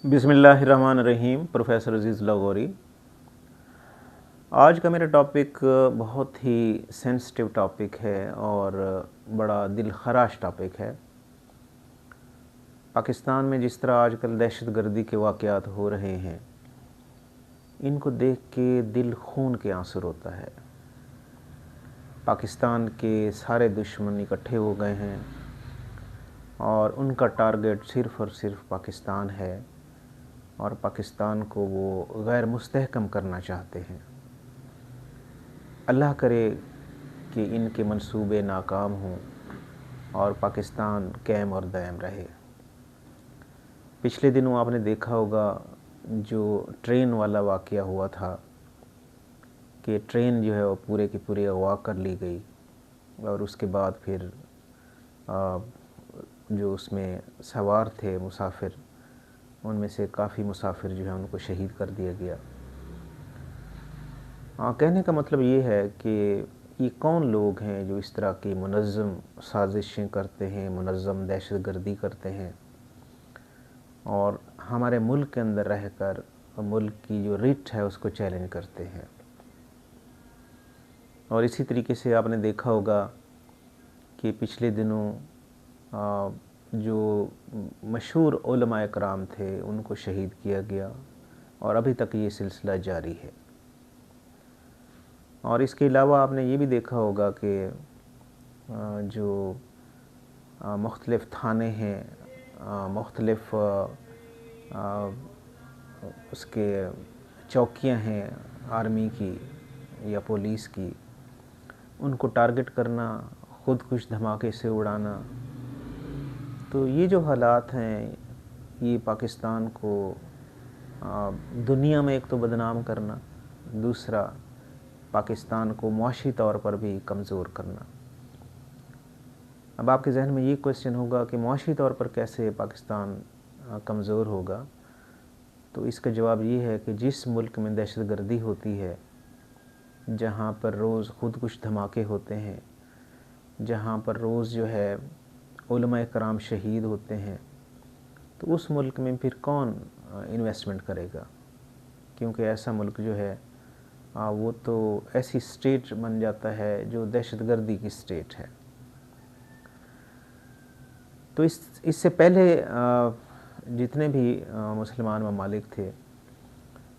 बिस्मिल्लाहिर्रहमानिर्रहीम। प्रोफेसर अजीज़ लाहौरी। आज का मेरा टॉपिक बहुत ही सेंसिटिव टॉपिक है और बड़ा दिलखराश टॉपिक है। पाकिस्तान में जिस तरह आजकल दहशतगर्दी के वाक़यात हो रहे हैं, इनको देख के दिल खून के आंसू रोता है। पाकिस्तान के सारे दुश्मन इकट्ठे हो गए हैं और उनका टारगेट सिर्फ़ और सिर्फ पाकिस्तान है और पाकिस्तान को वो गैर मुस्तहकम करना चाहते हैं। अल्लाह करे कि इनके मंसूबे नाकाम हों और पाकिस्तान कायम और दायम रहे। पिछले दिनों आपने देखा होगा जो ट्रेन वाला वाक़या हुआ था कि ट्रेन जो है वो पूरे की पूरी अगवा कर ली गई और उसके बाद फिर जो उसमें सवार थे मुसाफिर, उनमें से काफ़ी मुसाफिर जो है उनको शहीद कर दिया गया। कहने का मतलब ये है कि ये कौन लोग हैं जो इस तरह की मुनज़्ज़म साजिशें करते हैं, मुनज़्ज़म दहशतगर्दी करते हैं और हमारे मुल्क के अंदर रहकर मुल्क की जो रिट है उसको चैलेंज करते हैं। और इसी तरीके से आपने देखा होगा कि पिछले दिनों जो मशहूर उलमाए कराम थे उनको शहीद किया गया और अभी तक ये सिलसिला जारी है। और इसके अलावा आपने ये भी देखा होगा कि जो मुख्तलिफ़ थाने हैं, मुख्तलिफ़ उसके चौकियां हैं आर्मी की या पुलिस की, उनको टारगेट करना, ख़ुद कुछ धमाके से उड़ाना। तो ये जो हालात हैं ये पाकिस्तान को दुनिया में एक तो बदनाम करना, दूसरा पाकिस्तान को मुआशी तौर पर भी कमज़ोर करना। अब आपके जहन में ये क्वेश्चन होगा कि मुआशी तौर पर कैसे पाकिस्तान कमज़ोर होगा। तो इसका जवाब ये है कि जिस मुल्क में दहशतगर्दी होती है, जहाँ पर रोज़ खुद कुछ धमाके होते हैं, जहाँ पर रोज़ जो है उलमाए कराम शहीद होते हैं, तो उस मुल्क में फिर कौन इन्वेस्टमेंट करेगा? क्योंकि ऐसा मुल्क जो है वो तो ऐसी स्टेट बन जाता है जो दहशतगर्दी की स्टेट है। तो इससे पहले जितने भी मुसलमान ममालिक थे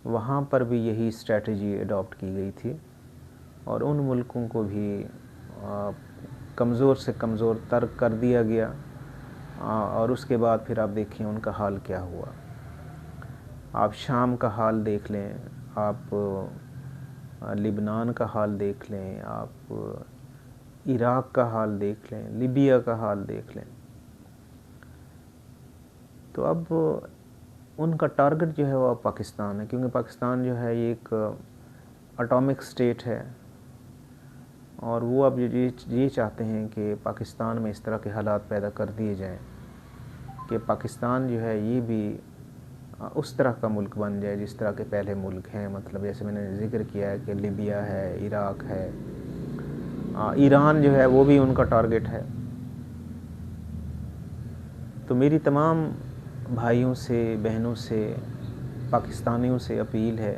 वहाँ पर भी यही स्ट्रेटजी अडॉप्ट की गई थी और उन मुल्कों को भी कमज़ोर से कमज़ोर तर कर दिया गया। और उसके बाद फिर आप देखिए उनका हाल क्या हुआ। आप शाम का हाल देख लें, आप लिबनान का हाल देख लें, आप इराक़ का हाल देख लें, लीबिया का हाल देख लें। तो अब उनका टारगेट जो है वो पाकिस्तान है, क्योंकि पाकिस्तान जो है ये एक एटॉमिक स्टेट है और वो अब ये चाहते हैं कि पाकिस्तान में इस तरह के हालात पैदा कर दिए जाएं कि पाकिस्तान जो है ये भी उस तरह का मुल्क बन जाए जिस तरह के पहले मुल्क हैं। मतलब जैसे मैंने ज़िक्र किया है कि लीबिया है, इराक़ है, ईरान जो है वो भी उनका टारगेट है। तो मेरी तमाम भाइयों से, बहनों से, पाकिस्तानियों से अपील है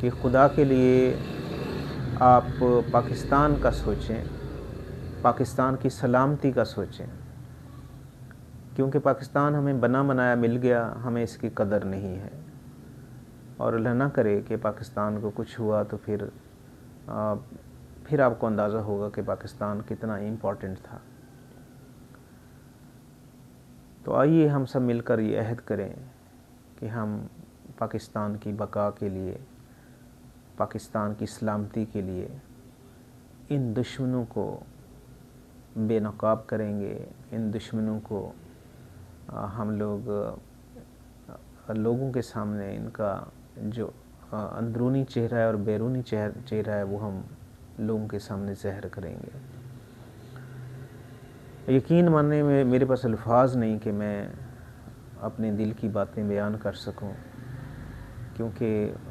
कि खुदा के लिए आप पाकिस्तान का सोचें, पाकिस्तान की सलामती का सोचें, क्योंकि पाकिस्तान हमें बना बनाया मिल गया, हमें इसकी कदर नहीं है। और अल्लाह ना करे कि पाकिस्तान को कुछ हुआ तो फिर आपको अंदाज़ा होगा कि पाकिस्तान कितना इम्पोर्टेंट था। तो आइए हम सब मिलकर ये अहद करें कि हम पाकिस्तान की बका के लिए, पाकिस्तान की सलामती के लिए इन दुश्मनों को बेनकाब करेंगे। इन दुश्मनों को हम लोगों के सामने इनका जो अंदरूनी चेहरा है और बैरूनी चेहरा है वो हम लोगों के सामने ज़ाहिर करेंगे। यकीन मानने में मेरे पास अल्फाज नहीं कि मैं अपने दिल की बातें बयान कर सकूं, क्योंकि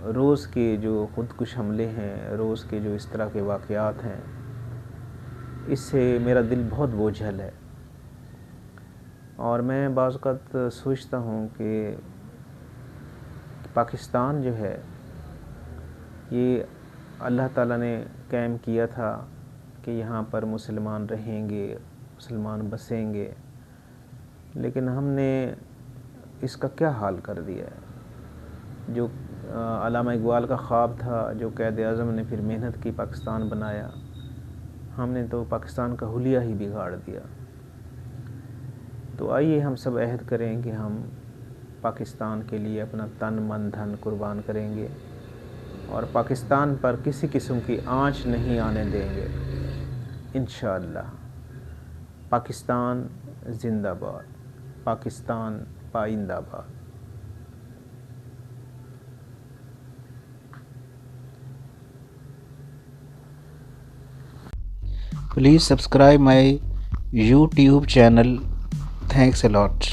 रोज़ के जो खुदकुश हमले हैं, रोज़ के जो इस तरह के वाक़यात हैं, इससे मेरा दिल बहुत बोझल है। और मैं बाज़ औक़ात सोचता हूँ कि पाकिस्तान जो है ये अल्लाह ताला ने कायम किया था कि यहाँ पर मुसलमान रहेंगे, मुसलमान बसेंगे, लेकिन हमने इसका क्या हाल कर दिया है। जो अल्लामा इकबाल का ख्वाब था, जो क़ायद आज़म ने फिर मेहनत की पाकिस्तान बनाया, हमने तो पाकिस्तान का हुलिया ही बिगाड़ दिया। तो आइए हम सब अहद करें कि हम पाकिस्तान के लिए अपना तन मन धन कुर्बान करेंगे और पाकिस्तान पर किसी किस्म की आंच नहीं आने देंगे इंशाअल्लाह। पाकिस्तान जिंदाबाद, Pakistan पाइंदाबाद। Please subscribe my YouTube channel. Thanks a lot.